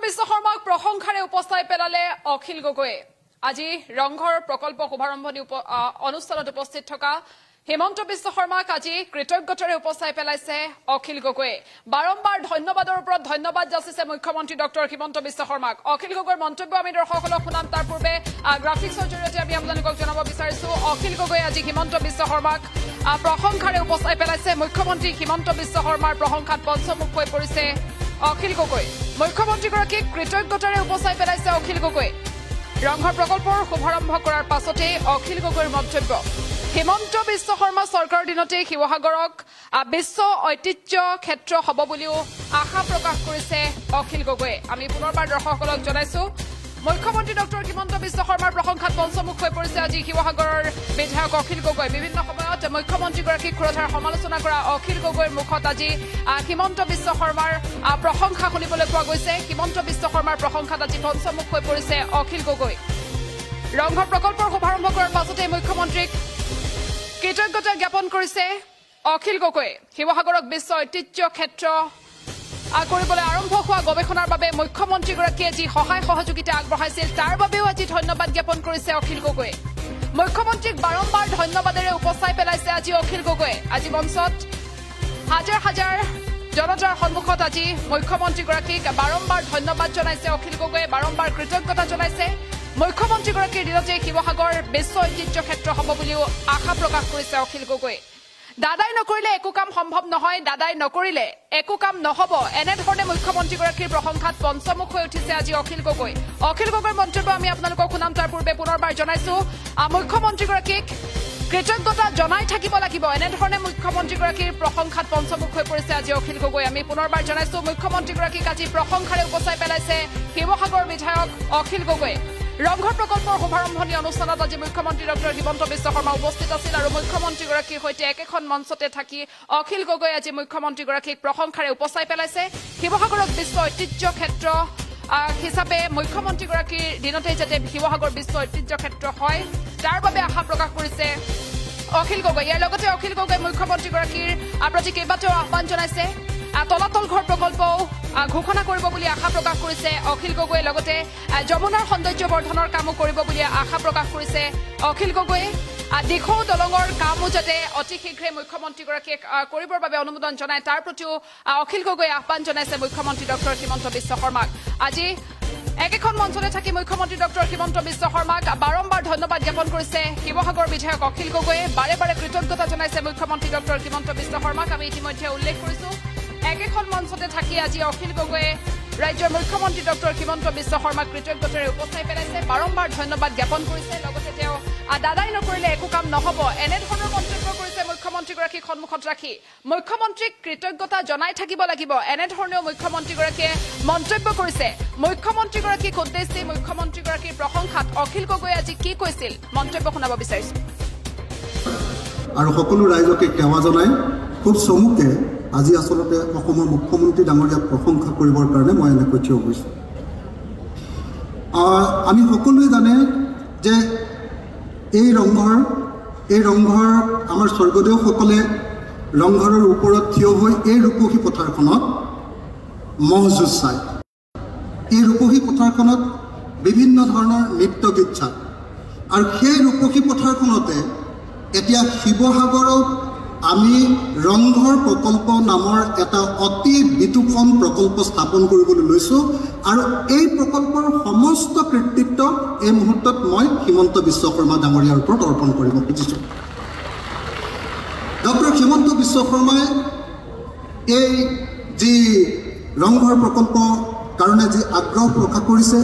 বিশ্ব শৰ্মাক প্ৰশংসাৰে উপস্থাই পেলালে অখিল গগৈ। আজি ৰংঘৰ প্ৰকল্প শুভাৰম্ভণী অনুষ্ঠানত উপস্থিত থকা হিমন্ত বিশ্ব শৰ্মাক আজি কৃতজ্ঞতাৰে উপস্থাই পেলাইছে অখিল গগৈ। বাৰম্বাৰ ধন্যবাদৰ ওপৰত ধন্যবাদ যাচিছে মুখ্যমন্ত্ৰী ডক্টৰ হিমন্ত বিশ্ব শৰ্মাক। অখিল গগৈৰ মন্তব্য আমি দৰ্শকসকলক শুনাম। তাৰ পূৰ্বে গ্ৰাফিক্সৰ জৰিয়তে আমি আপোনালোকক জনাব বিচাৰিছো অখিল গগৈ আজি হিমন্ত বিশ্ব শৰ্মাক প্ৰশংসাৰে উপস্থাই পেলাইছে। মুখ্যমন্ত্ৰী হিমন্ত বিশ্ব শৰ্মাৰ প্ৰশংসাত পঞ্চমুখ হৈ পৰিছে অখিল গগৈ। মুখ্যমন্ত্ৰীগৰাকীক কৃতজ্ঞতাৰে উপস্থাই পেলাইছে অখিল গগৈ। ৰংঘৰ প্ৰকল্পৰ শুভাৰম্ভ কৰাৰ পাছতে অখিল গগৈৰ মন্তব্য। হিমন্ত বিশ্ব শৰ্মা চৰকাৰৰ দিনতে শিৱসাগৰক বিশ্ব ঐতিহ্য ক্ষেত্ৰ হ'ব বুলিও আশা প্ৰকাশ কৰিছে অখিল গগৈয়ে। আমি পুনৰবাৰ দৰ্শকসকলক জনাইছো মুখ্যমন্ত্ৰী ডক্টৰ হিমন্ত বিশ্ব শৰ্মাৰ প্ৰশংসাত পঞ্চমুখ হৈ পৰিছে আজি শিৱসাগৰৰ বিধায়ক অখিল গগৈ। বিভিন্ন সময়ত মুখ্যমন্ত্ৰীগৰাকীক ক্ষুৰধাৰ সমালোচনা কৰা অখিল গগৈৰ মুখত আজি হিমন্ত বিশ্ব শৰ্মাৰ প্ৰশংসা শুনিবলৈ পোৱা গৈছে। হিমন্ত বিশ্ব শৰ্মাৰ প্ৰশংসাত আজি পঞ্চমুখ হৈ পৰিছে অখিল গগৈ। ৰংঘৰ প্ৰকল্পৰ শুভাৰম্ভ কৰাৰ পাছতে মুখ্যমন্ত্ৰীক কৃতজ্ঞতা জ্ঞাপন কৰিছে অখিল গগৈ। শিৱসাগৰক বিশ্ব ঐতিহ্য ক্ষেত্ৰ কৰিবলৈ আৰম্ভ হোৱা গৱেষণাৰ বাবে মুখ্যমন্ত্ৰীগৰাকীয়ে যি সহায় সহযোগিতা আগবঢ়াইছিল তাৰ বাবেও আজি ধন্যবাদ জ্ঞাপন কৰিছে অখিল গগৈ। মুখ্যমন্ত্ৰীক বাৰম্বাৰ ধন্যবাদেৰে উপস্থাই পেলাইছে আজি অখিল গগৈ। আজি মঞ্চত হাজাৰ হাজাৰ জনতাৰ সন্মুখত আজি মুখ্যমন্ত্ৰীগৰাকীক বাৰম্বাৰ ধন্যবাদ জনাইছে অখিল গগৈয়ে, বাৰম্বাৰ কৃতজ্ঞতা জনাইছে। মুখ্যমন্ত্ৰীগৰাকীৰ দিনতে শিৱসাগৰ বিশ্ব ঐতিহ্য ক্ষেত্ৰ হ'ব বুলিও আশা প্ৰকাশ কৰিছে অখিল গগৈ। দাদাই নকৰিলে একো কাম সম্ভৱ নহয়, দাদাই নকৰিলে একো কাম নহব, এনেধৰণে মুখ্যমন্ত্ৰীগৰাকীৰ প্ৰশংসাত পঞ্চমুখ হৈ উঠিছে আজি অখিল গগৈ। অখিল গগৈৰ মন্তব্য আমি আপোনালোকক শুনাম। তাৰ পূৰ্বে পুনৰবাৰ জনাইছো মুখ্যমন্ত্ৰীগৰাকীক কৃতজ্ঞতা জনাই থাকিব লাগিব, এনেধৰণে মুখ্যমন্ত্ৰীগৰাকীৰ প্ৰশংসাত পঞ্চমুখ হৈ পৰিছে আজি অখিল গগৈ। আমি পুনৰবাৰ জনাইছো মুখ্যমন্ত্ৰীগৰাকীক আজি প্ৰশংসাৰে উপস্থাই পেলাইছে শিৱসাগৰ বিধায়ক অখিল গগৈ। ৰংঘৰ প্ৰকল্পৰ শুভাৰম্ভণী অনুষ্ঠানত আজি মুখ্যমন্ত্ৰী ডক্টৰ হিমন্ত বিশ্ব শৰ্মা উপস্থিত আছিল আৰু মুখ্যমন্ত্ৰীগৰাকীৰ সৈতে একেখন মঞ্চতে থাকি অখিল গগৈ আজি মুখ্যমন্ত্ৰীগৰাকীক প্ৰশংসাৰে উপস্থাই পেলাইছে। শিৱসাগৰক বিশ্ব ঐতিহ্য ক্ষেত্ৰ হিচাপে মুখ্যমন্ত্ৰীগৰাকীৰ দিনতে যাতে শিৱসাগৰ বিশ্ব ঐতিহ্য ক্ষেত্ৰ হয় তাৰ বাবে আশা প্ৰকাশ কৰিছে অখিল গগৈ। ইয়াৰ লগতে অখিল গগৈ মুখ্যমন্ত্ৰীগৰাকীৰ প্ৰতি কেইবাটাও আহ্বান জনাইছে। তলাতল ঘৰ প্ৰকল্পও ঘোষণা কৰিব বুলি আশা প্ৰকাশ কৰিছে অখিল গগৈয়ে। লগতে যমুনাৰ সৌন্দৰ্য বৰ্ধনৰ কামো কৰিব বুলি আশা প্ৰকাশ কৰিছে অখিল গগৈয়ে। দিখৌ দলঙৰ কামো যাতে অতি শীঘ্ৰে মুখ্যমন্ত্ৰীগৰাকীয়ে কৰিবৰ বাবে অনুমোদন জনায় তাৰ প্ৰতিও অখিল গগৈয়ে আহ্বান জনাইছে মুখ্যমন্ত্ৰী ডক্টৰ হিমন্ত বিশ্ব শৰ্মাক। আজি একেখন মঞ্চতে থাকি মুখ্যমন্ত্ৰী ডক্টৰ হিমন্ত বিশ্ব শৰ্মাক বাৰম্বাৰ ধন্যবাদ জ্ঞাপন কৰিছে শিৱসাগৰ বিধায়ক অখিল গগৈয়ে। বাৰে বাৰে কৃতজ্ঞতা জনাইছে মুখ্যমন্ত্ৰী ডক্টৰ হিমন্ত বিশ্ব শৰ্মাক। আমি ইতিমধ্যে উল্লেখ কৰিছো একেখন মঞ্চতে থাকি আজি অখিল গগৈয়ে ৰাজ্যৰ মুখ্যমন্ত্ৰী ডক্টৰ হিমন্ত বিশ্ব শৰ্মাক কৃতজ্ঞতাৰে উপস্থাই পেলাইছে, বাৰম্বাৰ ধন্যবাদ জ্ঞাপন কৰিছে। লগতে তেওঁ দাদাই নকৰিলে একো কাম নহব, এনেধৰণৰ মন্তব্য কৰিছে মুখ্যমন্ত্ৰীগৰাকীক সন্মুখত ৰাখি। মুখ্যমন্ত্ৰীক কৃতজ্ঞতা জনাই থাকিব লাগিব, এনেধৰণেও মুখ্যমন্ত্ৰীগৰাকীয়ে মন্তব্য কৰিছে। মুখ্যমন্ত্ৰীগৰাকীক উদ্দেশ্যি মুখ্যমন্ত্ৰীগৰাকীৰ প্ৰশংসাত অখিল গগৈয়ে আজি কি কৈছিল মন্তব্য শুনাব বিচাৰিছো। আৰু সকলো ৰাইজকে সেৱা জনাই খুব চমুকে আজি আচলতে অসমৰ মুখ্যমন্ত্ৰী ডাঙৰীয়াক প্ৰশংসা কৰিবৰ কাৰণে মই এনেকৈ থিয় হৈছোঁ। আমি সকলোৱে জানে যে এই ৰংঘৰ আমাৰ স্বৰ্গদেউসকলে ৰংঘৰৰ ওপৰত থিয় হৈ এই ৰূপহী পথাৰখনত ম'হ যুঁজ চায়। এই ৰূপহী পথাৰখনত বিভিন্ন ধৰণৰ নৃত্য গীত চায় আৰু সেই ৰূপহী পথাৰখনতে এতিয়া শিৱসাগৰত আমি ৰংঘৰ প্ৰকল্প নামৰ এটা অতি বিতোপন প্ৰকল্প স্থাপন কৰিবলৈ লৈছোঁ আৰু এই প্ৰকল্পৰ সমস্ত কৃতিত্ব এই মুহূৰ্তত মই হিমন্ত বিশ্ব শৰ্মা ডাঙৰীয়াৰ ওপৰত অৰ্পণ কৰিব খুজিছোঁ। ডক্টৰ হিমন্ত বিশ্ব শৰ্মাই এই যি ৰংঘৰ প্ৰকল্পৰ কাৰণে যি আগ্ৰহ প্ৰকাশ কৰিছে,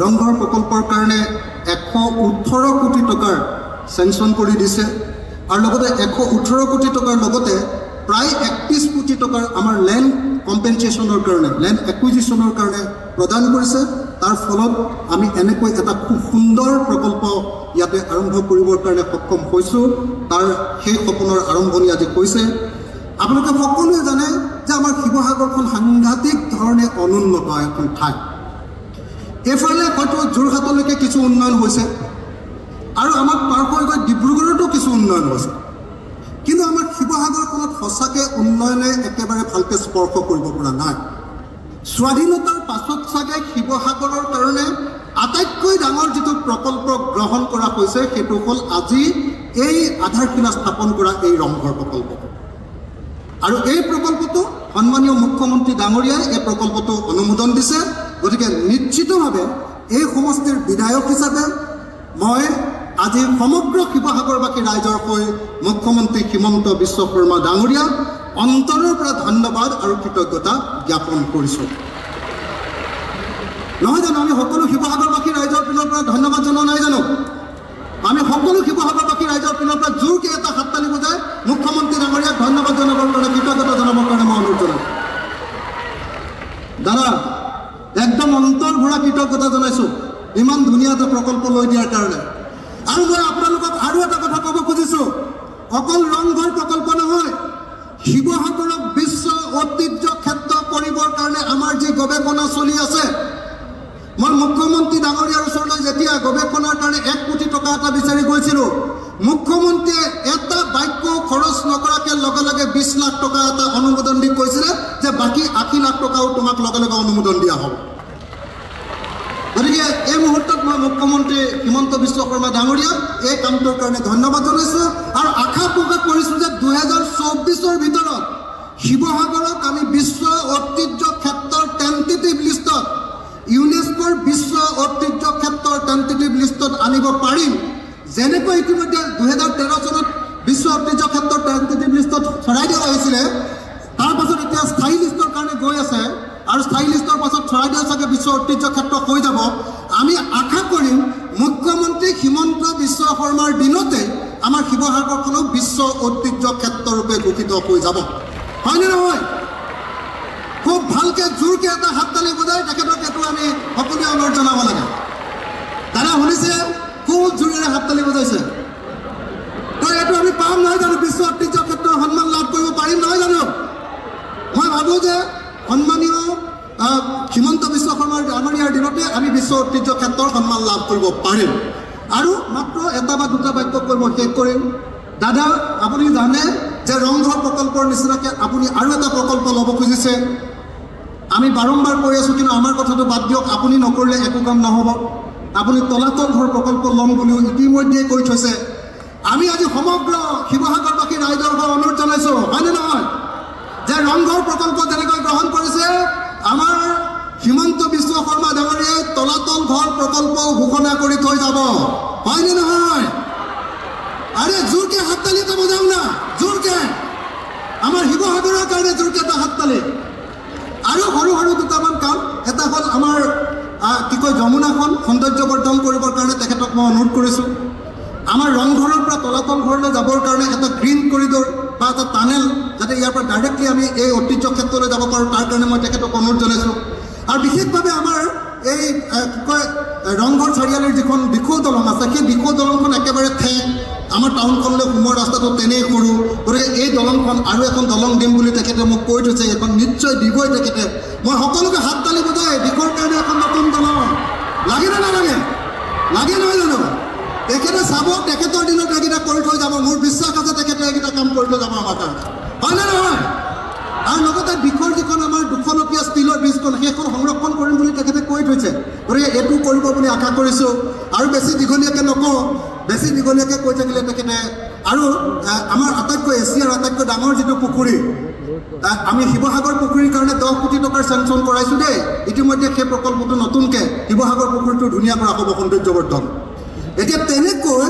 ৰংঘৰ প্ৰকল্পৰ কাৰণে 118 কোটি টকাৰ চেংচন কৰি দিছে আৰু লগতে 118 কোটি টকাৰ লগতে প্ৰায় 31 কোটি টকাৰ আমাৰ লেণ্ড কম্পেনচেশ্যনৰ কাৰণে, লেণ্ড একুইজিশ্যনৰ কাৰণে প্ৰদান কৰিছে। তাৰ ফলত আমি এনেকৈ এটা খুব সুন্দৰ প্ৰকল্প ইয়াতে আৰম্ভ কৰিবৰ কাৰণে সক্ষম হৈছোঁ। তাৰ সেই সপোনৰ আৰম্ভণি আজি হৈছে। আপোনালোকে সকলোৱে জানে যে আমাৰ শিৱসাগৰখন সাংঘাতিক ধৰণে অনুন্নত এখন ঠাই। এইফালে হয়তো যোৰহাটলৈকে কিছু উন্নয়ন হৈছে আৰু আমাক পাৰ হৈ গৈ ডিব্ৰুগড়তো কিছু উন্নয়ন হৈছে, কিন্তু আমাৰ শিৱসাগৰখনত সঁচাকৈ উন্নয়নে একেবাৰে ভালকৈ স্পৰ্শ কৰিব পৰা নাই। স্বাধীনতাৰ পাছত চাগে শিৱসাগৰৰ কাৰণে আটাইতকৈ ডাঙৰ যিটো প্ৰকল্প গ্ৰহণ কৰা হৈছে সেইটো হ'ল আজি এই আধাৰশিলা স্থাপন কৰা এই ৰংঘৰ প্ৰকল্প আৰু এই প্ৰকল্পটো সন্মানীয় মুখ্যমন্ত্ৰী ডাঙৰীয়াই এই প্ৰকল্পটো অনুমোদন দিছে গতিকে নিশ্চিতভাৱে এই সমষ্টিৰ বিধায়ক হিচাপে মই আজি সমগ্ৰ শিৱসাগৰবাসী ৰাইজৰ হৈ মুখ্যমন্ত্ৰী হিমন্ত বিশ্ব শৰ্মা ডাঙৰীয়া অন্তৰৰ পৰা ধন্যবাদ আৰু কৃতজ্ঞতা জ্ঞাপন কৰিছোঁ নহয় জানো আমি সকলো শিৱসাগৰবাসী ৰাইজৰ পিনৰ পৰা ধন্যবাদ জনোৱা নাই জানো আমি সকলো শিৱসাগৰবাসী ৰাইজৰ পিনৰ পৰা জোৰকে এটা হাততালি বজাই মুখ্যমন্ত্ৰী ডাঙৰীয়াক ধন্যবাদ জনাবৰ কাৰণে কৃতজ্ঞতা জনাবৰ কাৰণে মই অনুৰোধ জনাইছোঁ দাদা একদম অন্তৰ ভৰা কৃতজ্ঞতা জনাইছোঁ ইমান ধুনীয়া এটা প্ৰকল্প লৈ দিয়াৰ কাৰণে আৰু মই আপোনালোকক আৰু এটা কথা ক'ব খুজিছোঁ অকল ৰংঘৰ প্ৰকল্প নহয় শিৱসাগৰক বিশ্ব ঐতিহ্য ক্ষেত্ৰ কৰিবৰ কাৰণে আমাৰ যি গৱেষণা চলি আছে মই মুখ্যমন্ত্ৰী ডাঙৰীয়াৰ ওচৰলৈ যেতিয়া গৱেষণাৰ কাৰণে 1 কোটি টকা এটা বিচাৰি গৈছিলোঁ মুখ্যমন্ত্ৰীয়ে এটা বাক্য খৰচ নকৰাকৈ লগে লগে 20 লাখ টকা এটা অনুমোদন দি কৈছিলে যে বাকী 80 লাখ টকাও তোমাক লগে লগে অনুমোদন দিয়া হ'ব গতিকে এই মুহূৰ্তত মই মুখ্যমন্ত্ৰী হিমন্ত বিশ্ব শৰ্মা ডাঙৰীয়াক এই কামটোৰ কাৰণে ধন্যবাদ জনাইছোঁ আৰু আশা প্ৰকাশ কৰিছোঁ যে 2024ৰ ভিতৰত শিৱসাগৰক আমি বিশ্ব ঐতিহ্য ক্ষেত্ৰৰ টেণ্টেটিভ লিষ্টত ইউনেস্কোৰ বিশ্ব ঐতিহ্য ক্ষেত্ৰৰ টেণ্টেটিভ লিষ্টত আনিব পাৰিম যেনেকৈ ইতিমধ্যে 2013 চনত বিশ্ব ঐতিহ্য ক্ষেত্ৰৰ টেণ্টেটিভ লিষ্টত চৰাইদেউ আহিছিলে তাৰ পাছত এতিয়া স্থায়ী লিষ্টৰ কাৰণে গৈ আছে আৰু স্থায়ী লিষ্টৰ পাছত চৰাইদেউ চাগে বিশ্ব ঐতিহ্য ক্ষেত্ৰ হৈ যাব আমি আশা কৰিম মুখ্যমন্ত্ৰী হিমন্ত বিশ্ব শৰ্মাৰ দিনতে আমাৰ শিৱসাগৰখনো বিশ্ব ঐতিহ্য ক্ষেত্ৰৰূপে ঘোষিত হৈ যাব হয়নে নহয় খুব ভালকৈ জোৰকৈ এটা হাততালি বজাই তেখেতক এইটো আমি সকলোৱে অনুৰোধ জনাব লাগে দাদা শুনিছে খুব জোৰেৰে হাততালি বজাইছে তো এইটো আমি পাম নহয় জানো বিশ্ব ঐতিহ্য ক্ষেত্ৰৰ সন্মান লাভ কৰিব পাৰিম নহয় জানো মই ভাবোঁ যে সন্মানীয় হিমন্ত বিশ্ব শৰ্মাৰ ডাঙৰীয়াৰ দিনতে আমি বিশ্ব ঐতিহ্য ক্ষেত্ৰৰ সন্মান লাভ কৰিব পাৰিম আৰু মাত্ৰ এটা বা দুটা বাক্য কৈ মই শেষ কৰিম দাদা আপুনি জানে যে ৰংঘৰ প্ৰকল্পৰ নিচিনাকৈ আপুনি আৰু এটা প্ৰকল্প ল'ব খুজিছে আমি বাৰম্বাৰ কৈ আছোঁ কিন্তু আমাৰ কথাটো বাদ দিয়ক আপুনি নকৰিলে একো কাম নহ'ব আপুনি তলাতল ঘৰ প্ৰকল্প ল'ম বুলিও ইতিমধ্যে কৈ থৈছে আমি আজি সমগ্ৰ শিৱসাগৰবাসী ৰাইজৰ হৈ অনুৰোধ জনাইছোঁ হয়নে নহয় যে ৰংঘৰ প্ৰকল্প যেনেকৈ গ্ৰহণ কৰিছে আমাৰ হিমন্ত বিশ্ব শৰ্মা ডাঙৰীয়াই তলাতল ঘৰ প্ৰকল্প ঘোষণা কৰি থৈ যাব হয়নে নহয় আৰে জোৰকে হাততালি এটা বজাওঁ না জোৰকে আমাৰ শিৱসাগৰৰ কাৰণে জোৰকে এটা হাততালি আৰু সৰু সৰু দুটামান কাম এটা হ'ল আমাৰ কি কয় যমুনাখন সৌন্দৰ্যবৰ্ধন কৰিবৰ কাৰণে তেখেতক মই অনুৰোধ কৰিছোঁ আমাৰ ৰংঘৰৰ পৰা তলাতল ঘৰলৈ যাবৰ কাৰণে এটা গ্ৰীণ কৰিডৰ বা এটা টানেল যাতে ইয়াৰ পৰা ডাইৰেক্টলি আমি এই ঐতিহ্য ক্ষেত্ৰলৈ যাব পাৰোঁ তাৰ কাৰণে মই তেখেতক অনুৰোধ জনাইছোঁ আৰু বিশেষভাৱে আমাৰ এই কি কয় ৰংঘৰ চাৰিআলিৰ যিখন দিখৌ দলং আছে সেই দিখৌ দলংখন একেবাৰে ঠেক আমাৰ টাউনখনলৈ সোমোৱাৰ ৰাস্তাটো তেনেই সৰু গতিকে এই দলংখন আৰু এখন দলং দিম বুলি তেখেতে মোক কৈ থৈছে এখন নিশ্চয় দিবই তেখেতে মই সকলোকে হাততালি বজাই দিখৌৰ কাৰণে এখন নতুন দলং লাগে নে নালাগে লাগে নহয় জানো তেখেতে চাব তেখেতৰ দিনত এইকেইটা কৰি থৈ যাব মোৰ বিশ্বাস আছে তেখেতে এইকেইটা কাম কৰি থৈ যাব আমাৰ কাৰণে হয়নে নহয় আৰু লগতে দিখৌৰ যিখন আমাৰ 200 ষ্টীলৰ ব্ৰীজখন সেইখন সংৰক্ষণ কৰিম বুলি তেখেতে কৈ থৈছে গতিকে এইটো কৰিব বুলি আশা কৰিছোঁ আৰু বেছি দীঘলীয়াকৈ নকওঁ বেছি দীঘলীয়াকৈ কৈ থাকিলে তেখেতে আৰু আমাৰ আটাইতকৈ এছিয়াৰ আটাইতকৈ ডাঙৰ যিটো পুখুৰী আমি শিৱসাগৰ পুখুৰীৰ কাৰণে 10 কোটি টকাৰ চেংচন কৰাইছোঁ দেই ইতিমধ্যে সেই প্ৰকল্পটো নতুনকৈ শিৱসাগৰ পুখুৰীটো ধুনীয়া কৰা হ'ব সৌন্দৰ্যবৰ্ধন এতিয়া তেনেকৈ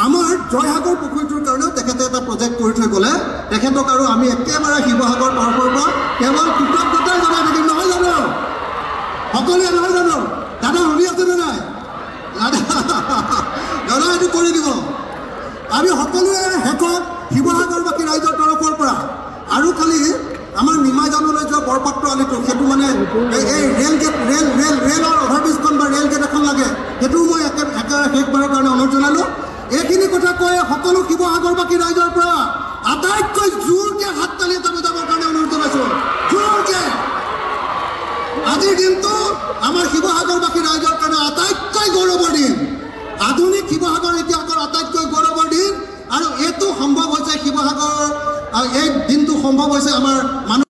আমাৰ জয়সাগৰ পুখুৰীটোৰ কাৰণেও তেখেতে এটা প্ৰজেক্ট কৰি থৈ গ'লে তেখেতক আৰু আমি একেবাৰে শিৱসাগৰ তৰফৰ পৰা কেৱল কৃতজ্ঞতাই জনাই থাকিম নহয় জানো সকলোৱে নহয় জানো দাদা শুনি আছেনে নাই দাদা এইটো কৰি দিব আমি সকলোৱে শেষত শিৱসাগৰবাসী ৰাইজৰ তৰফৰ পৰা আৰু খালি আমাৰ নিমাইজানলৈ যোৱা বৰপাত্ৰ আলিটো সেইটো মানে এই ৰেলৰ অভাৰব্ৰিজখন বা ৰেল গেট এখন লাগে সেইটোও মই একেবাৰে শেষবাৰৰ কাৰণে অনুৰোধ জনালোঁ এইখিনি কথা কৈ সকলো শিৱসাগৰবাসী ৰাইজৰ পৰা আটাইতকৈ জোৰকৈ হাততালি এটা বজাবৰ কাৰণে অনুৰোধ জনাইছোঁ জোৰকৈ আজিৰ দিনটো আমাৰ শিৱসাগৰবাসী ৰাইজৰ কাৰণে আটাইতকৈ গৌৰৱৰ দিন আধুনিক শিৱসাগৰ ইতিহাসৰ আটাইতকৈ গৌৰৱৰ দিন আৰু এইটো সম্ভৱ হৈছে শিৱসাগৰ এই দিনটো সম্ভৱ হৈছে আমাৰ মানুহ